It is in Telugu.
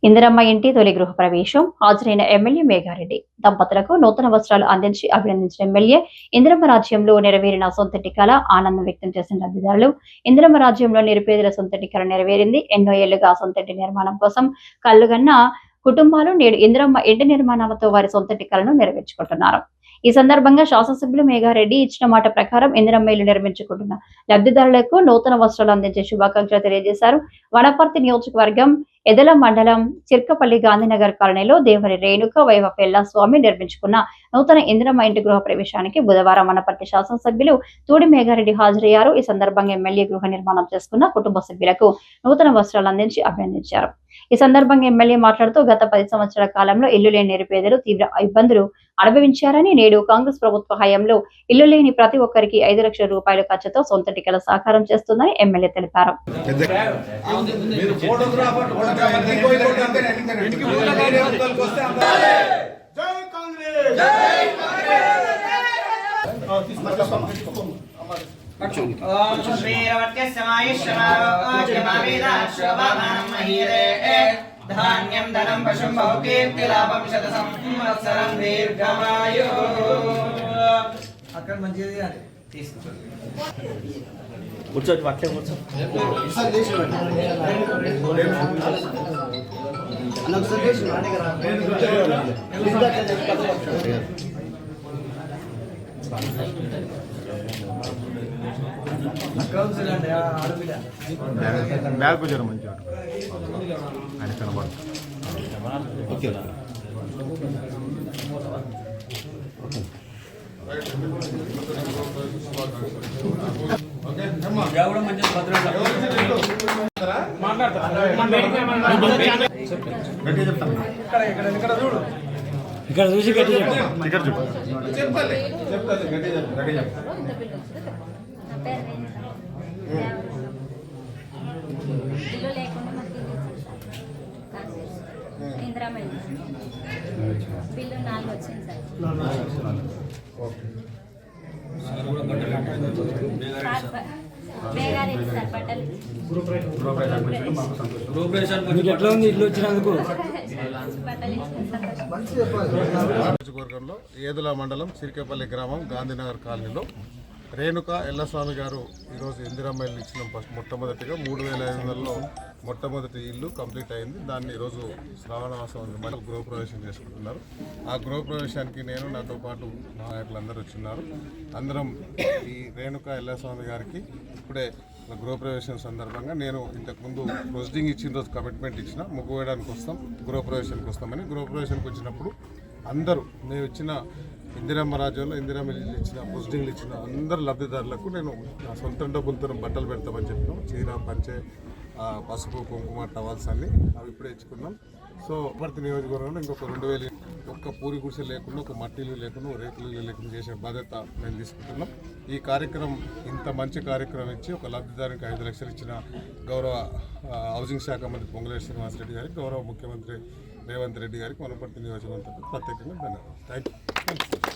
ఇందిరమ్మ ఇంటి తొలి గృహ ప్రవేశం హాజరైన ఎమ్మెల్యే మేఘారెడ్డి దంపతులకు నూతన వస్త్రాలు అందించి అభినందించిన ఎమ్మెల్యే ఇందిరమ్మ రాజ్యంలో నెరవేరిన సొంతటి కళ ఆనందం వ్యక్తం చేసిన లబ్ధిదారులు. ఇందిరమ్మ రాజ్యంలో నిరుపేదల సొంతటి కళ నెరవేరింది. ఎన్నో ఏళ్లుగా సొంతటి నిర్మాణం కోసం కళ్ళుగన్న కుటుంబాలు నేడు ఇందిరమ్మ ఇంటి నిర్మాణాలతో వారి సొంతటి కళను నెరవేర్చుకుంటున్నారు. ఈ సందర్భంగా శాసనసభ్యులు మేఘారెడ్డి ఇచ్చిన మాట ప్రకారం ఇందిరమ్మ ఇల్లు నిర్మించుకుంటున్న లబ్ధిదారులకు నూతన వస్త్రాలు అందించే శుభాకాంక్షలు తెలియజేశారు. వనపర్తి నియోజకవర్గం ఎదల మండలం చిర్కపల్లి గాంధీనగర్ కాలనీలో దేవరి రేణుక వైవ స్వామి నిర్మించుకున్న నూతన ఇందిరమ్మ ఇంటి గృహ ప్రవేశానికి బుధవారం వనపర్తి శాసనసభ్యులు తూడి మేఘారెడ్డి హాజరయ్యారు. ఈ సందర్భంగా ఎమ్మెల్యే గృహ నిర్మాణం చేసుకున్న కుటుంబ సభ్యులకు నూతన వస్త్రాలు అందించి అభినందించారు. ఈ సందర్భంగా ఎమ్మెల్యే మాట్లాడుతూ గత 10 సంవత్సరాల కాలంలో ఇల్లు లేని నిరుపేదలు తీవ్ర ఇబ్బందులు అనుభవించారని, నేడు కాంగ్రెస్ ప్రభుత్వ హయాంలో ఇల్లు లేని ప్రతి ఒక్కరికి 5 లక్షల రూపాయల ఖర్చుతో సొంత టికెల సాకారం చేస్తుందని ఎమ్మెల్యే తెలిపారు. ధాన్యం ధనం పశుం బహుకీర్తిలాభం శత సంవత్సరం దీర్ఘమాయు. అక్కడ మంచిది అని తీసుకుంటాం. కూర్చోండి, అట్లే కూర్చో. బ్యాగ్ కూర్చోరు మంచిగా ఆయన కనబడు. ఇక్కడ చూసి గట్టి చెప్పాలి. ఇల్లు లేకుండా మాకు ఇందిరమ్మ బిల్లు 4 వచ్చింది సార్. మేఘారెడ్డి సార్ బట్టలు ఎట్లా ఉంది ఇల్లు వచ్చినందుకు? నియోజకవర్గంలో ఏదుల మండలం చిరికేపల్లి గ్రామం గాంధీనగర్ కాలనీలో రేణుక ఎల్లస్వామి గారు ఈరోజు ఇందిరమ్మ ఇల్లు ఇచ్చిన మొట్టమొదటిగా 3500లో మొట్టమొదటి ఇల్లు కంప్లీట్ అయింది. దాన్ని ఈరోజు శ్రావణమాసం మళ్ళీ గృహప్రవేశం చేసుకుంటున్నారు. ఆ గృహప్రవేశానికి నేను, నాతో పాటు నాయకులందరూ వచ్చిన్నారు. అందరం ఈ రేణుక ఎల్లస్వామి గారికి ఇప్పుడే గృహప్రవేశం సందర్భంగా నేను ఇంతకుముందు ప్రొసీడింగ్ ఇచ్చిన రోజు కమిట్మెంట్ ఇచ్చిన ముగ్గు వేయడానికి వస్తాం, గృహప్రవేశానికి వస్తామని. గృహప్రవేశానికి వచ్చినప్పుడు అందరూ మేము ఇచ్చిన ఇందిరమ్మ రాజ్యంలో ఇందిరమ్మ ఇచ్చిన ప్రొసీడింగ్లు ఇచ్చిన అందరు లబ్ధిదారులకు నేను నా సొంత డబ్బులతో బట్టలు పెడతామని చెప్పినాం. చీర, పంచె, పసుపు, కుంకుమ, టవల్స్ అన్నీ అవి ఇప్పుడే ఇచ్చుకున్నాం. సో ప్రతి నియోజకవర్గంలో ఇంకొక 2000 ఒక్క పూరి గుడిసె లేకుండా, ఒక మట్టిలు లేకుండా, రేకులు లేకుండా చేసే బాధ్యత మేము తీసుకుంటున్నాం. ఈ కార్యక్రమం ఇంత మంచి కార్యక్రమం ఇచ్చి ఒక లబ్ధిదారునికి 5 లక్షలు ఇచ్చిన గౌరవ హౌసింగ్ శాఖ మంత్రి పొంగులేటి శ్రీనివాసరెడ్డి గారికి, గౌరవ ముఖ్యమంత్రి రేవంత్ రెడ్డి గారికి వనపర్తి నియోజకవర్గం ప్రత్యేకంగా ధన్యవాదాలు. Thank you.